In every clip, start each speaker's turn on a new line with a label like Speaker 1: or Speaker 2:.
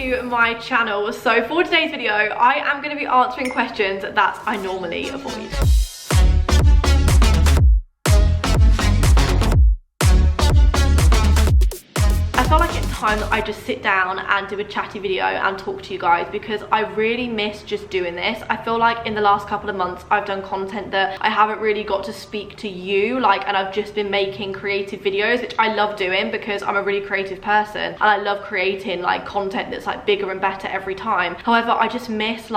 Speaker 1: to my channel. So for today's video, I am going to be answering questions that I normally avoid. I feel like it's time that I just sit down and do a chatty video and talk to you guys, because I really miss just doing this. I feel like in the last couple of months I've done content that I haven't really got to speak to you, and I've just been making creative videos, which I love doing because I'm a really creative person and I love creating content that's bigger and better every time. However, I just miss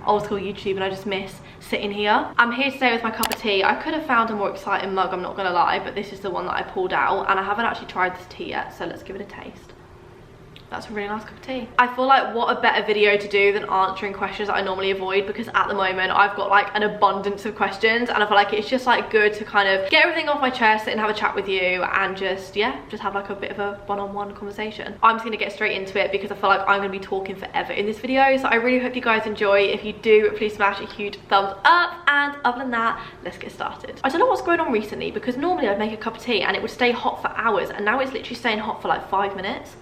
Speaker 1: old school YouTube, and I just miss sitting here. I'm here today with my cup of tea. I could have found a more exciting mug, I'm not gonna lie, but this is the one that I pulled out, and I haven't actually tried this tea yet, so let's give it a taste. That's a really nice cup of tea. I feel like what a better video to do than answering questions that I normally avoid, because at the moment I've got an abundance of questions, and I feel like it's just good to kind of get everything off my chest and have a chat with you and just have a bit of a one-on-one conversation. I'm just gonna get straight into it because I feel like I'm gonna be talking forever in this video, so I really hope you guys enjoy. If you do, please smash a huge thumbs up, and other than that, let's get started. I don't know what's going on recently, because normally I'd make a cup of tea and it would stay hot for hours, and now it's literally staying hot for 5 minutes.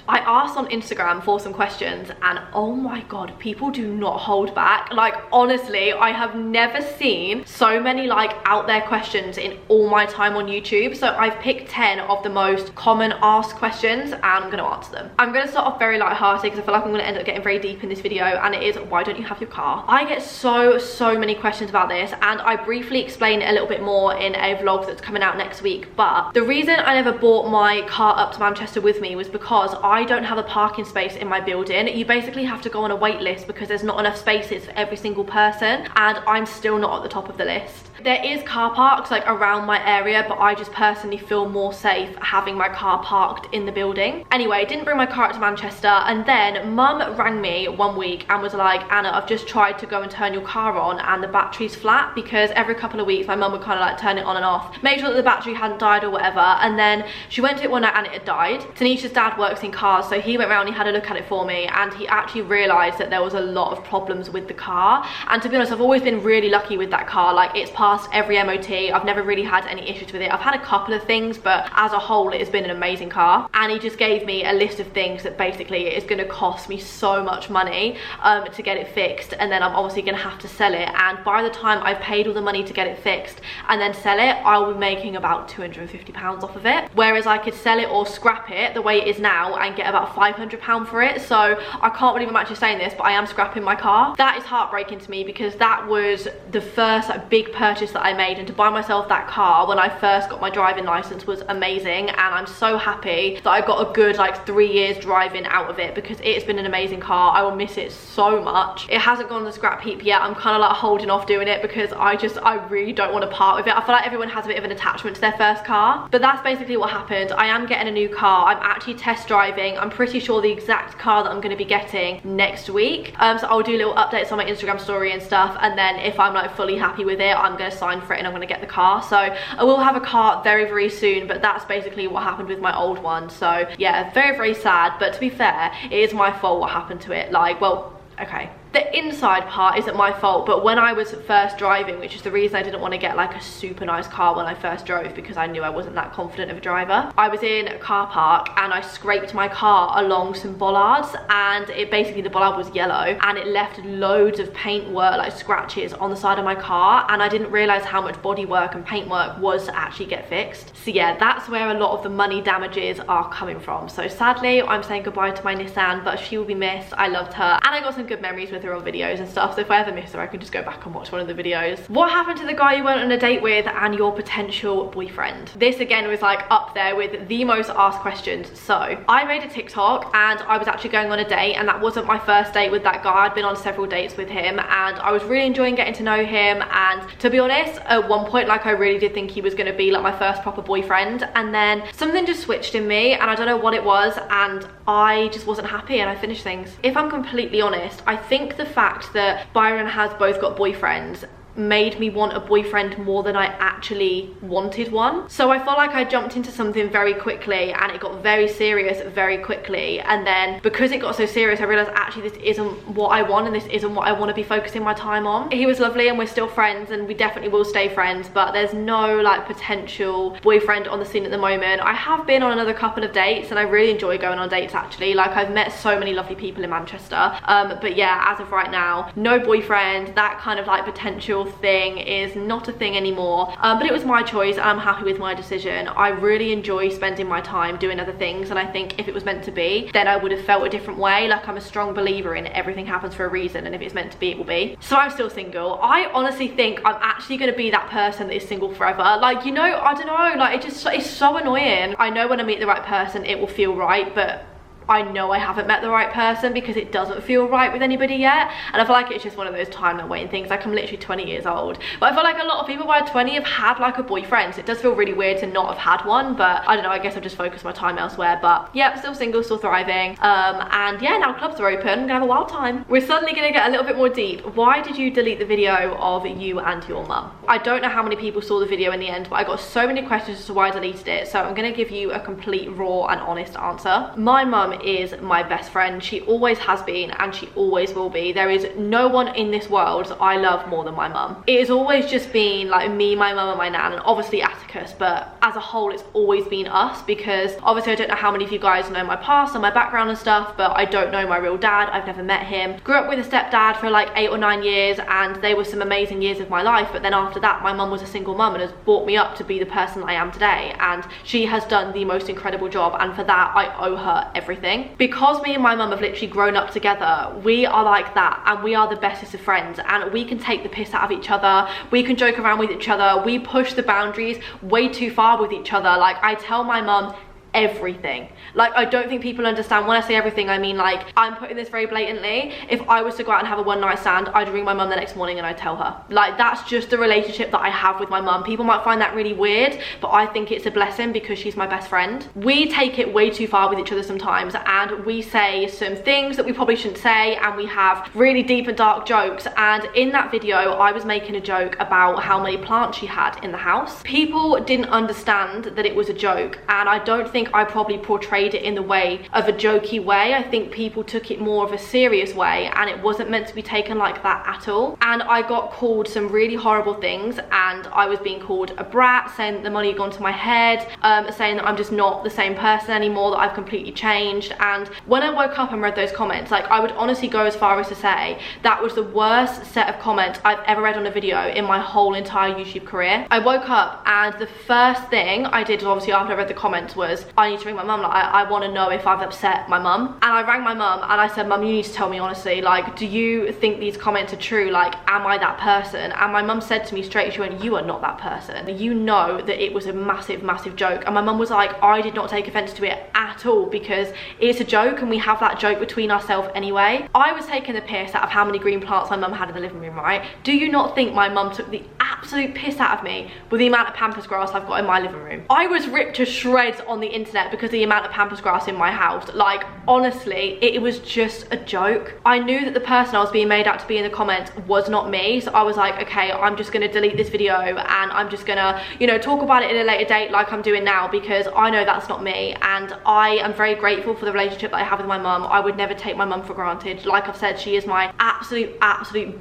Speaker 1: I asked on Instagram for some questions, and oh my god, people do not hold back. Honestly, I have never seen so many out there questions in all my time on YouTube. So I've picked 10 of the most common asked questions and I'm gonna answer them. I'm gonna start off very lighthearted because I feel like I'm gonna end up getting very deep in this video, and it is, why don't you have your car? I get so many questions about this, and I briefly explain it a little bit more in a vlog that's coming out next week. But the reason I never brought my car up to Manchester with me was because I don't have a parking space in my building. You basically have to go on a wait list because there's not enough spaces for every single person, and I'm still not at the top of the list. There is car parks around my area, but I just personally feel more safe having my car parked in the building. Anyway, didn't bring my car up to Manchester, and then mum rang me one week and was like, Anna, I've just tried to go and turn your car on and the battery's flat, because every couple of weeks my mum would kind of turn it on and off, make sure that the battery hadn't died or whatever. And then she went to it one night and it had died. Tanisha's dad works in cars, so he went around, he had a look at it for me, and he actually realised that there was a lot of problems with the car. And to be honest, I've always been really lucky with that car. It's passed every MOT. I've never really had any issues with it. I've had a couple of things, but as a whole it has been an amazing car. And he just gave me a list of things that basically it is going to cost me so much money to get it fixed, and then I'm obviously going to have to sell it. And by the time I've paid all the money to get it fixed and then sell it, I'll be making about £250 off of it, whereas I could sell it or scrap it the way it is now and get about £500 for it. So I can't believe I'm actually saying this, but I am scrapping my car. That is heartbreaking to me, because that was the first big purchase that I made, and to buy myself that car when I first got my driving license was amazing. And I'm so happy that I got a good 3 years driving out of it, because it's been an amazing car. I will miss it so much. It hasn't gone to the scrap heap yet. I'm kind of holding off doing it because I really don't want to part with it. I feel like everyone has a bit of an attachment to their first car, but that's basically what happened. I am getting a new car. I'm actually test driving, I'm pretty sure, the exact car that I'm going to be getting next week. So I'll do little updates on my Instagram story and stuff, and then if I'm fully happy with it, I'm going to sign for it and I'm going to get the car. So I will have a car very soon, but that's basically what happened with my old one. So yeah, very sad, but to be fair, it is my fault what happened to it. Well, okay, the inside part isn't my fault, but when I was first driving, which is the reason I didn't want to get a super nice car when I first drove, because I knew I wasn't that confident of a driver, I was in a car park and I scraped my car along some bollards, and the bollard was yellow and it left loads of paintwork, scratches on the side of my car, and I didn't realise how much bodywork and paintwork was to actually get fixed. So yeah, that's where a lot of the money damages are coming from. So sadly, I'm saying goodbye to my Nissan, but she will be missed. I loved her, and I got some good memories with her on videos and stuff, so if I ever miss her, I can just go back and watch one of the videos. What happened to the guy you went on a date with and your potential boyfriend? This again was up there with the most asked questions. So I made a TikTok and I was actually going on a date, and that wasn't my first date with that guy. I'd been on several dates with him and I was really enjoying getting to know him, and to be honest, at one point I really did think he was going to be my first proper boyfriend, and then something just switched in me and I don't know what it was, and I just wasn't happy and I finished things. If I'm completely honest, I think the fact that Byron has both got boyfriends made me want a boyfriend more than I actually wanted one. So I felt like I jumped into something very quickly and it got very serious very quickly, and then because it got so serious I realized actually this isn't what I want and this isn't what I want to be focusing my time on. He was lovely and we're still friends and we definitely will stay friends, but there's no like potential boyfriend on the scene at the moment. I have been on another couple of dates and I really enjoy going on dates actually. Like I've met so many lovely people in Manchester, but yeah, as of right now, no boyfriend. That kind of like potential thing is not a thing anymore, but it was my choice and I'm happy with my decision. I really enjoy spending my time doing other things, and I think if it was meant to be, then I would have felt a different way. Like I'm a strong believer in everything happens for a reason, and if it's meant to be, it will be. So I'm still single. I honestly think I'm actually going to be that person that is single forever. Like, you know, I don't know, like it's so annoying. I know when I meet the right person it will feel right, but I know I haven't met the right person because it doesn't feel right with anybody yet, and I feel like it's just one of those time waiting things. Like I'm literally 20 years old, but I feel like a lot of people by 20 have had like a boyfriend, so it does feel really weird to not have had one, but I don't know, I guess I've just focused my time elsewhere. But yeah, still single, still thriving, and yeah, now clubs are open, I'm gonna have a wild time. We're suddenly gonna get a little bit more deep. Why did you delete the video of you and your mum? I don't know how many people saw the video in the end, but I got so many questions as to why I deleted it, so I'm gonna give you a complete raw and honest answer. My mum is my best friend. She always has been and she always will be. There is no one in this world that I love more than my mum. It has always just been like me, my mum and my nan, and obviously Atticus, but as a whole it's always been us, because obviously I don't know how many of you guys know my past and my background and stuff, but I don't know my real dad. I've never met him. Grew up with a stepdad for like 8 or 9 years and they were some amazing years of my life, but then after that my mum was a single mum and has brought me up to be the person I am today, and she has done the most incredible job, and for that I owe her everything. Because me and my mum have literally grown up together, we are like that, and we are the bestest of friends, and we can take the piss out of each other, we can joke around with each other, we push the boundaries way too far with each other. Like I tell my mum everything. Like I don't think people understand when I say everything, I mean like I'm putting this very blatantly. If I was to go out and have a one night stand, I'd ring my mum the next morning and I'd tell her. Like that's just the relationship that I have with my mum. People might find that really weird, but I think it's a blessing because she's my best friend. We take it way too far with each other sometimes, and we say some things that we probably shouldn't say, and we have really deep and dark jokes. And in that video I was making a joke about how many plants she had in the house. People didn't understand that it was a joke, and I don't think I probably portrayed it in the way of a jokey way. I think people took it more of a serious way, and it wasn't meant to be taken like that at all. And I got called some really horrible things, and I was being called a brat, saying that the money had gone to my head, saying that I'm just not the same person anymore, that I've completely changed. And when I woke up and read those comments, like I would honestly go as far as to say that was the worst set of comments I've ever read on a video in my whole entire YouTube career. I woke up and the first thing I did, obviously after I read the comments, was I need to ring my mum. Like I want to know if I've upset my mum. And I rang my mum and I said, Mum, you need to tell me honestly, like, do you think these comments are true? Like, am I that person? And my mum said to me straight, she went, you are not that person. You know that it was a massive joke. And my mum was like, I did not take offense to it at all, because it's a joke and we have that joke between ourselves anyway. I was taking the piss out of how many green plants my mum had in the living room, right? Do you not think my mum took the absolute piss out of me with the amount of pampas grass I've got in my living room? I was ripped to shreds on the internet because of the amount of pampas grass in my house. Like honestly, it was just a joke. I knew that the person I was being made out to be in the comments was not me, so I was like, okay, I'm just gonna delete this video and I'm just gonna, you know, talk about it in a later date like I'm doing now, because I know that's not me. And I am very grateful for the relationship that I have with my mum. I would never take my mum for granted. Like I've said, she is my absolute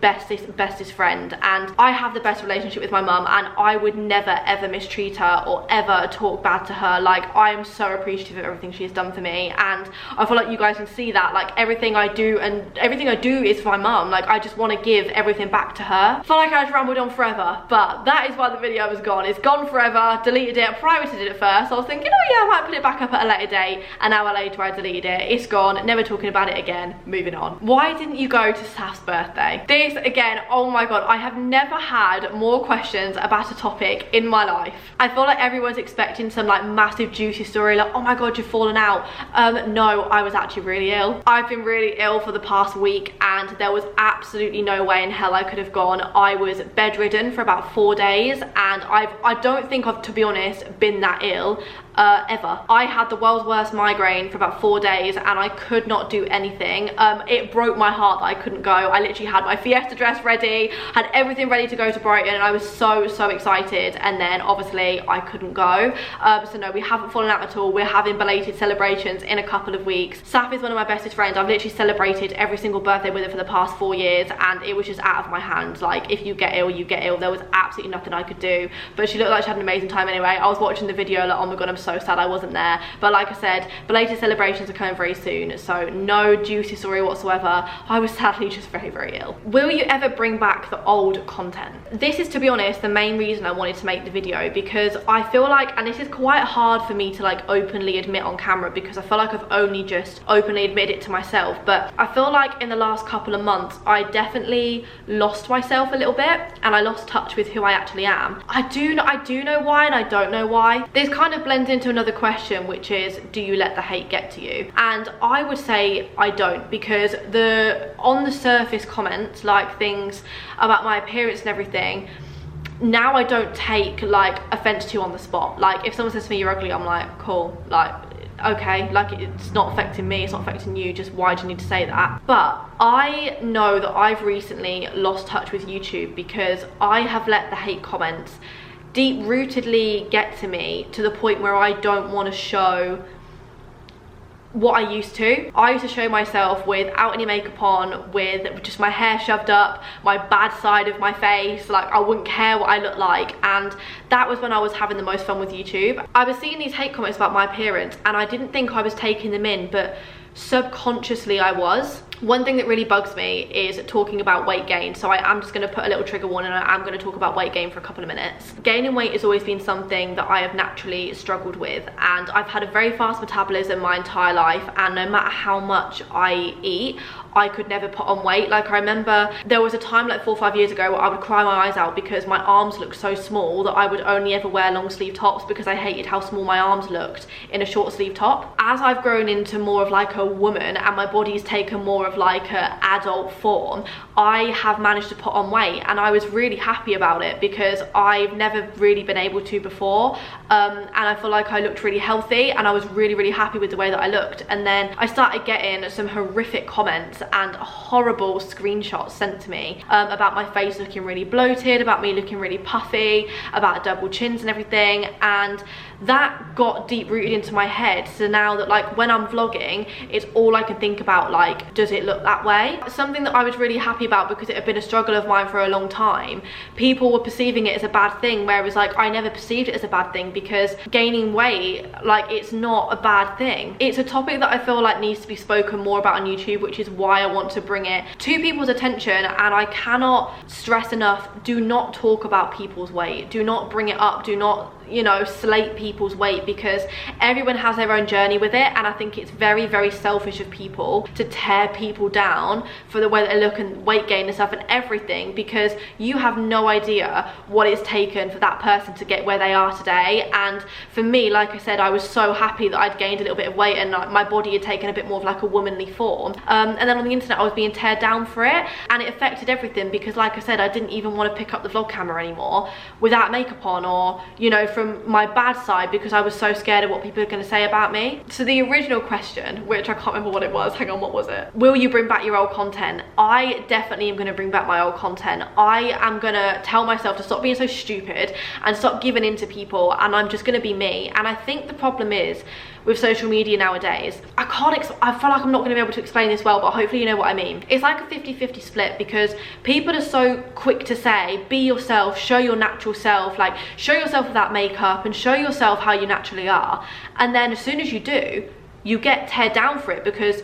Speaker 1: bestest friend, and I have the best relationship with my mum, and I would never ever mistreat her or ever talk bad to her. Like I am so appreciative of everything she has done for me, and I feel like you guys can see that. Like everything I do is for my mum. Like I just want to give everything back to her. I feel like I just rambled on forever, but that is why the video was gone. It's gone forever. Deleted it. I privated it at first. I was thinking, oh yeah, I might put it back up at a later date. An hour later I deleted it. It's gone. Never talking about it again. Moving on. Why didn't you go to Saf's birthday? This again, oh my god, I have never had more questions about a topic in my life. I feel like everyone's expecting some like massive juicy story, like, oh my god, you've fallen out. No, I was actually really ill. I've been really ill for the past week, and there was absolutely no way in hell I could have gone. I was bedridden for about 4 days, and I don't think I've, to be honest, been that ill ever. I had the world's worst migraine for about 4 days and I could not do anything. It broke my heart that I couldn't go. I literally had my Fiesta dress ready, had everything ready to go to Brighton, and I was so excited, and then obviously I couldn't go. So no, we haven't fallen out at all. We're having belated celebrations in a couple of weeks. Saf is one of my bestest friends. I've literally celebrated every single birthday with her for the past 4 years, and it was just out of my hands. Like, if you get ill, you get ill. There was absolutely nothing I could do, but she looked like she had an amazing time anyway. I was watching the video like, oh my god, I'm so sad I wasn't there. But like I said, belated celebrations are coming very soon, so no juicy story whatsoever. I was sadly just very ill. Will you ever bring back the old content? This is, to be honest, the main reason I wanted to make the video, because I feel like, and this is quite hard for me to like openly admit on camera, because I feel like I've only just openly admitted it to myself, but I feel like in the last couple of months I definitely lost myself a little bit, and I lost touch with who I actually am. I do know why, and I don't know why. This kind of blends into another question, which is, do you let the hate get to you? And I would say I don't, because the on the surface comments, like things about my appearance and everything, now I don't take like offense to on the spot. Like, if someone says to me, you're ugly, I'm like, cool, like, okay, like, it's not affecting me, it's not affecting you, just why do you need to say that? But I know that I've recently lost touch with YouTube because I have let the hate comments deep-rootedly get to me, to the point where I don't want to show what I used to. I used to show myself without any makeup on, with just my hair shoved up, my bad side of my face, like I wouldn't care what I looked like, and that was when I was having the most fun with YouTube. I was seeing these hate comments about my appearance and I didn't think I was taking them in, but subconsciously I was. One thing that really bugs me is talking about weight gain, so I am just going to put a little trigger warning, and I am going to talk about weight gain for a couple of minutes. Gaining weight has always been something that I have naturally struggled with, and I've had a very fast metabolism my entire life, and no matter how much I eat, I could never put on weight. Like, I remember there was a time like 4 or 5 years ago where I would cry my eyes out because my arms looked so small that I would only ever wear long sleeve tops, because I hated how small my arms looked in a short sleeve top. As I've grown into more of like a woman and my body's taken more of like a adult form, I have managed to put on weight, and I was really happy about it because I've never really been able to before, and I feel like I looked really healthy, and I was really happy with the way that I looked. And then I started getting some horrific comments and horrible screenshots sent to me about my face looking really bloated, about me looking really puffy, about double chins and everything, and that got deep rooted into my head. So now that like when I'm vlogging, it's all I can think about, like, does it look that way? Something that I was really happy about, because it had been a struggle of mine for a long time. People were perceiving it as a bad thing, whereas like I never perceived it as a bad thing, because gaining weight, like, it's not a bad thing. It's a topic that I feel like needs to be spoken more about on YouTube, which is why I want to bring it to people's attention. And I cannot stress enough, do not talk about people's weight, do not bring it up, do not, you know, slate people's weight, because everyone has their own journey with it, and I think it's very selfish of people to tear people down for the way they look and weight gain and stuff and everything, because you have no idea what it's taken for that person to get where they are today. And for me, like I said, I was so happy that I'd gained a little bit of weight and like my body had taken a bit more of like a womanly form, and then on the internet I was being teared down for it, and it affected everything, because like I said, I didn't even want to pick up the vlog camera anymore without makeup on, or, you know, from my bad side, because I was so scared of what people are going to say about me. So the original question, which I can't remember what it was, hang on, what was it? Will you bring back your old content? I definitely am going to bring back my old content. I am going to tell myself to stop being so stupid and stop giving in to people, and I'm just going to be me. And I think the problem is with social media nowadays, I feel like I'm not going to be able to explain this well, but hopefully you know what I mean. It's like a 50-50 split, because people are so quick to say, be yourself, show your natural self, like show yourself without makeup and show yourself how you naturally are. And then as soon as you do, you get teared down for it, because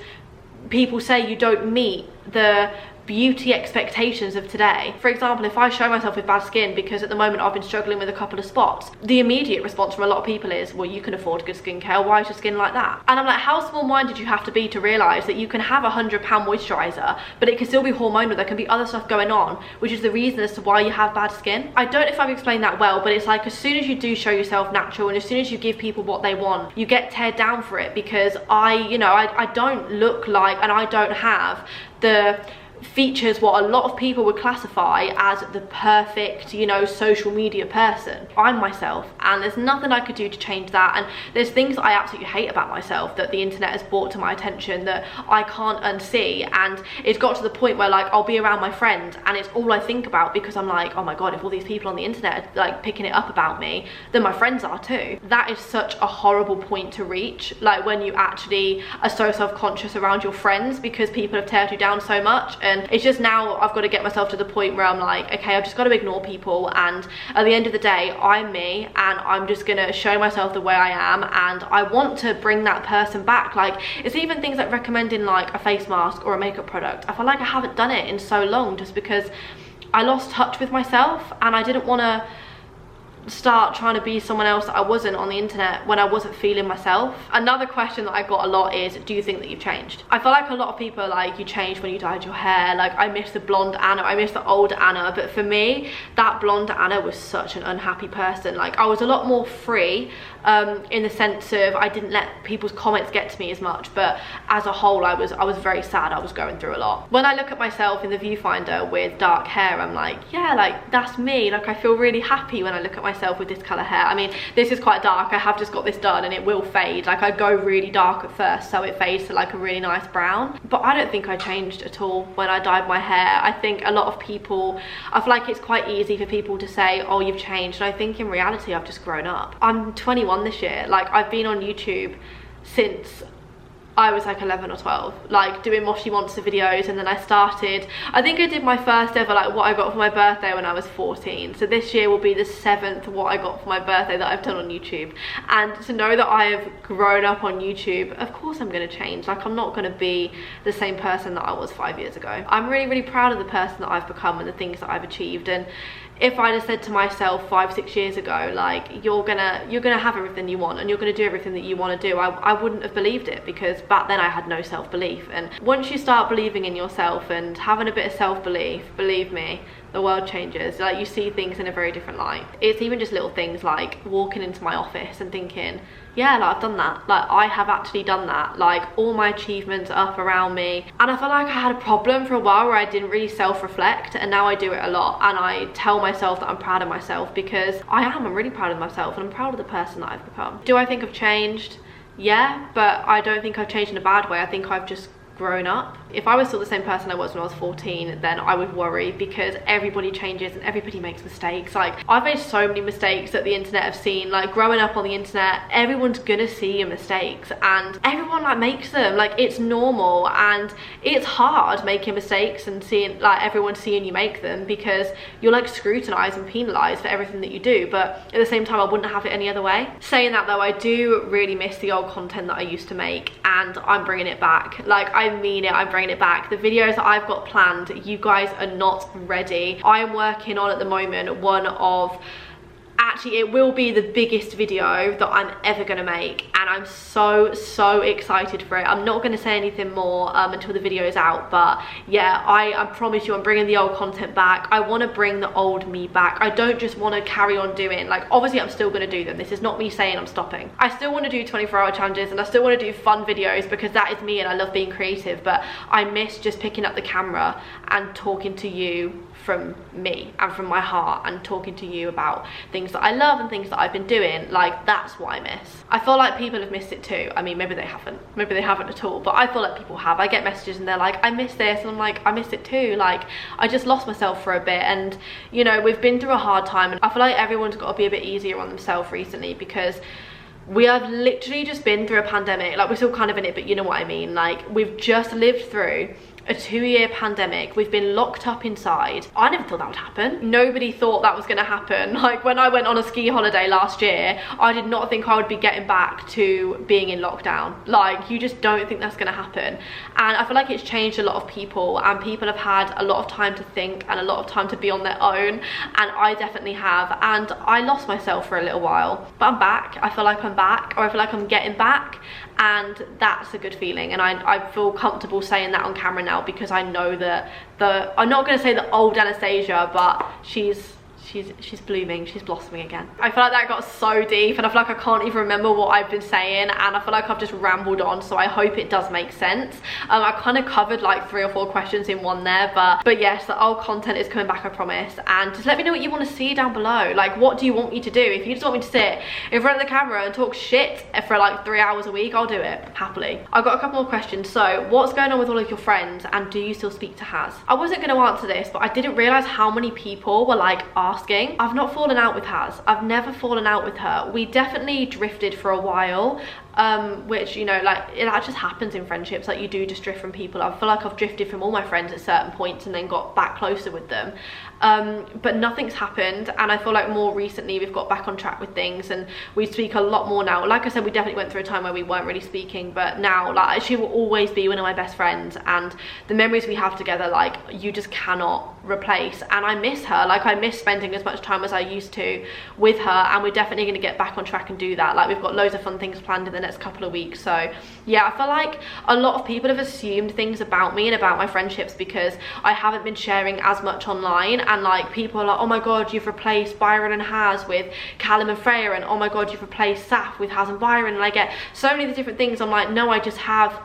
Speaker 1: people say you don't meet the beauty expectations of today. For example, if I show myself with bad skin because at the moment I've been struggling with a couple of spots, the immediate response from a lot of people is, well, you can afford good skincare, why is your skin like that? And I'm like, how small-minded you have to be to realise that you can have a £100 moisturiser, but it can still be hormonal, there can be other stuff going on, which is the reason as to why you have bad skin. I don't know if I've explained that well, but it's like, as soon as you do show yourself natural, and as soon as you give people what they want, you get teared down for it, because I don't look like, and I don't have the features what a lot of people would classify as the perfect, you know, social media person. I'm myself, and there's nothing I could do to change that. And there's things I absolutely hate about myself that the internet has brought to my attention that I can't unsee. And it's got to the point where, like, I'll be around my friends and it's all I think about, because I'm like, oh my god, if all these people on the internet are like picking it up about me, then my friends are too. That is such a horrible point to reach, like when you actually are so self-conscious around your friends because people have teared you down so much. And it's just, now I've got to get myself to the point where I'm like, okay, I've just got to ignore people, and at the end of the day, I'm me, and I'm just gonna show myself the way I am, and I want to bring that person back. Like, it's even things like recommending like a face mask or a makeup product. I feel like I haven't done it in so long just because I lost touch with myself, and I didn't want to start trying to be someone else that I wasn't on the internet when I wasn't feeling myself. Another question that I got a lot is, do you think that you've changed? I feel like a lot of people are like, you changed when you dyed your hair. Like, I miss the blonde Anna, I miss the old Anna. But for me, that blonde Anna was such an unhappy person. Like, I was a lot more free in the sense of I didn't let people's comments get to me as much, but as a whole I was very sad. I was going through a lot. When I look at myself in the viewfinder with dark hair, I'm like, yeah, like that's me. Like, I feel really happy when I look at myself with this color hair. I mean, this is quite dark. I have just got this done and it will fade. Like, I go really dark at first, so it fades to like a really nice brown. But I don't think I changed at all when I dyed my hair. I think a lot of people, I feel like it's quite easy for people to say, oh, you've changed, and I think in reality I've just grown up. I'm 21 this year. Like, I've been on YouTube since I was like 11 or 12, like doing Moshi Monster videos, and then I started, I think I did my first ever like what I got for my birthday when I was 14. So this year will be the 7th what I got for my birthday that I've done on YouTube. And to know that I have grown up on YouTube, of course I'm going to change. Like, I'm not going to be the same person that I was 5 years ago. I'm really, really proud of the person that I've become and the things that I've achieved. And if I'd have said to myself 5-6 years ago, like, you're gonna have everything you want and you're gonna do everything that you want to do, I wouldn't have believed it, because back then I had no self-belief. And once you start believing in yourself and having a bit of self-belief, believe me, the world changes. Like, you see things in a very different light. It's even just little things like walking into my office and thinking, yeah, like, I've done that. Like, I have actually done that. Like, all my achievements are up around me. And I feel like I had a problem for a while where I didn't really self-reflect, and now I do it a lot. And I tell myself that I'm proud of myself, because I'm really proud of myself, and I'm proud of the person that I've become. Do I think I've changed? Yeah, but I don't think I've changed in a bad way. I think I've just grown up. If I was still the same person I was when I was 14, then I would worry, because everybody changes and everybody makes mistakes. Like, I've made so many mistakes that the internet have seen. Like, growing up on the internet, everyone's gonna see your mistakes, and everyone like makes them. Like, it's normal, and it's hard making mistakes and seeing like everyone seeing you make them, because you're like scrutinized and penalized for everything that you do. But at the same time, I wouldn't have it any other way. Saying that though, I do really miss the old content that I used to make, and I'm bringing it back. Like, I mean it, I'm bringing it back. The videos that I've got planned, you guys are not ready. I am working on at the moment one of, actually it will be the biggest video that I'm ever gonna make, and I'm so excited for it. I'm not gonna say anything more until the video is out, but yeah, I promise you I'm bringing the old content back. I want to bring the old me back. I don't just want to carry on doing, like, obviously I'm still gonna do them. This is not me saying I'm stopping. I still want to do 24-hour challenges, and I still want to do fun videos, because that is me and I love being creative. But I miss just picking up the camera and talking to you from me and from my heart, and talking to you about things that I love and things that I've been doing. Like, that's what I miss. I feel like people have missed it too. I mean, maybe they haven't at all, but I feel like people have. I get messages and they're like, I miss this, and I'm like, I miss it too. Like, I just lost myself for a bit, and you know, we've been through a hard time, and I feel like everyone's got to be a bit easier on themselves recently, because we have literally just been through a pandemic. Like, we're still kind of in it, but you know what I mean. Like, we've just lived through a 2-year pandemic. We've been locked up inside. I never thought that would happen. Nobody thought that was gonna happen. Like, when I went on a ski holiday last year, I did not think I would be getting back to being in lockdown. Like, you just don't think that's gonna happen. And I feel like it's changed a lot of people, and people have had a lot of time to think and a lot of time to be on their own, and I definitely have. And I lost myself for a little while, but I'm back. I feel like I'm back, or I feel like I'm getting back, and that's a good feeling. And I feel comfortable saying that on camera now, because I know that I'm not going to say the old Anastasia, but she's she's blooming, she's blossoming again. I feel like that got so deep, and I feel like I can't even remember what I've been saying, and I feel like I've just rambled on, so I hope it does make sense. I kind of covered like 3 or 4 questions in one there, but yes, the old content is coming back, I promise. And just let me know what you want to see down below. Like, what do you want me to do? If you just want me to sit in front of the camera and talk shit for like 3 hours a week, I'll do it happily. I've got a couple more questions. So what's going on with all of your friends, and do you still speak to Haz? I wasn't going to answer this, but I didn't realize how many people were like asking. I've not fallen out with Haz. I've never fallen out with her. We definitely drifted for a while, which, you know, like, that just happens in friendships. Like, you do just drift from people. I feel like I've drifted from all my friends at certain points and then got back closer with them, but nothing's happened. And I feel like more recently we've got back on track with things, and we speak a lot more now. Like I said, we definitely went through a time where we weren't really speaking, but now, like, she will always be one of my best friends, and the memories we have together, like, you just cannot replace. And I miss her. Like, I miss spending as much time as I used to with her, and we're definitely going to get back on track and do that. Like, we've got loads of fun things planned in the next couple of weeks. So yeah, I feel like a lot of people have assumed things about me and about my friendships because I haven't been sharing as much online, and like, people are like, oh my god, you've replaced Byron and Haz with Callum and Freya, and oh my god, you've replaced Saf with Haz and Byron, and I get so many of the different things. I'm like, no, I just have,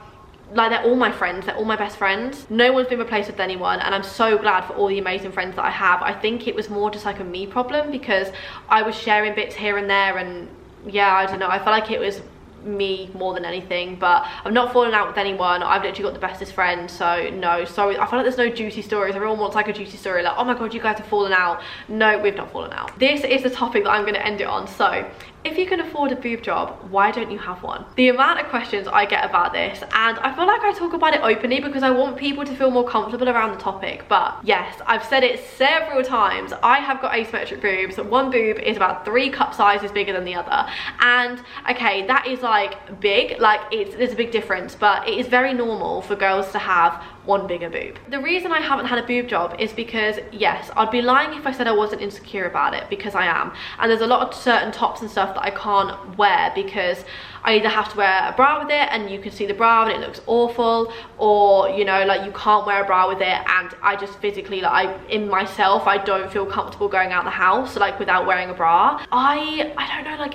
Speaker 1: like, they're all my friends, they're all my best friends. No one's been replaced with anyone, and I'm so glad for all the amazing friends that I have. I think it was more just like a me problem because I was sharing bits here and there, and yeah, I don't know, I feel like it was me more than anything. But I've not fallen out with anyone. I've literally got the bestest friend, so no, sorry. I feel like there's no juicy stories. Everyone wants like a juicy story, like, oh my god, you guys have fallen out. No, we've not fallen out. This is the topic that I'm going to end it on. So if you can afford a boob job, why don't you have one? The amount of questions I get about this, and I feel like I talk about it openly because I want people to feel more comfortable around the topic. But yes, I've said it several times, I have got asymmetric boobs. One boob is about 3 cup sizes bigger than the other, and okay, that is like big, like there's a big difference, but it is very normal for girls to have one bigger boob. The reason I haven't had a boob job is because, yes, I'd be lying if I said I wasn't insecure about it, because I am. And there's a lot of certain tops and stuff that I can't wear because I either have to wear a bra with it and you can see the bra and it looks awful, or, you know, like, you can't wear a bra with it, and I just physically, like, in myself, I don't feel comfortable going out the house, like, without wearing a bra. I don't know, like,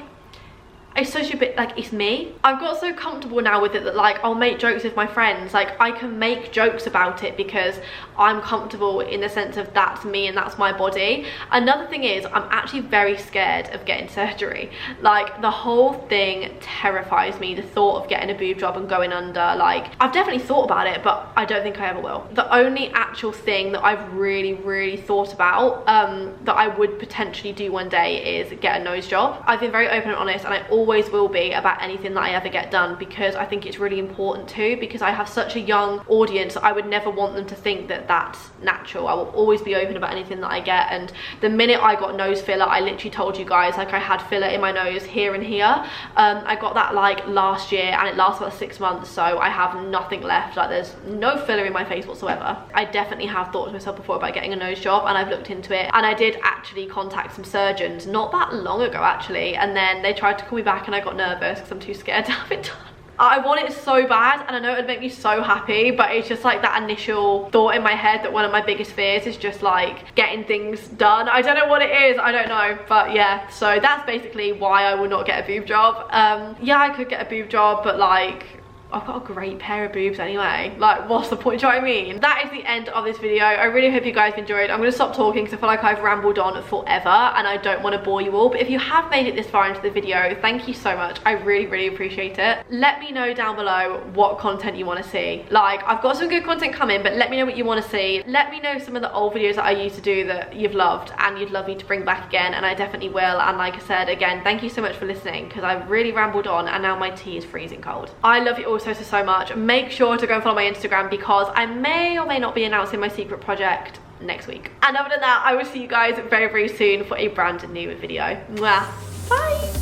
Speaker 1: it's such a bit, like, it's me. I've got so comfortable now with it that, like, I'll make jokes with my friends. Like, I can make jokes about it because I'm comfortable in the sense of that's me and that's my body. Another thing is, I'm actually very scared of getting surgery. Like, the whole thing terrifies me, the thought of getting a boob job and going under. Like, I've definitely thought about it, but I don't think I ever will. The only actual thing that I've really thought about that I would potentially do one day is get a nose job. I've been very open and honest, and I always will be about anything that I ever get done, because I think it's really important too, because I have such a young audience. I would never want them to think that that's natural. I will always be open about anything that I get. And the minute I got nose filler, I literally told you guys, like, I had filler in my nose here and here. I got that like last year, and it lasts about 6 months, so I have nothing left. Like, there's no filler in my face whatsoever. I definitely have thought to myself before about getting a nose job, and I've looked into it, and I did actually contact some surgeons not that long ago actually, and then they tried to call me back and I got nervous because I'm too scared to have it done. I want it so bad, and I know it would make me so happy, but it's just like that initial thought in my head that one of my biggest fears is just like getting things done. I don't know what it is, I don't know, but yeah, so that's basically why I will not get a boob job. Yeah, I could get a boob job, but like, I've got a great pair of boobs anyway. Like, what's the point? Do you know what I mean? That is the end of this video. I really hope you guys enjoyed. I'm going to stop talking because I feel like I've rambled on forever and I don't want to bore you all. But if you have made it this far into the video, thank you so much. I really appreciate it. Let me know down below what content you want to see. Like, I've got some good content coming, but let me know what you want to see. Let me know some of the old videos that I used to do that you've loved and you'd love me to bring back again, and I definitely will. And like I said, again, thank you so much for listening, because I've really rambled on and now my tea is freezing cold. I love you all so much. Make sure to go and follow my Instagram, because I may or may not be announcing my secret project next week. And other than that, I will see you guys very soon for a brand new video. Mwah. Bye.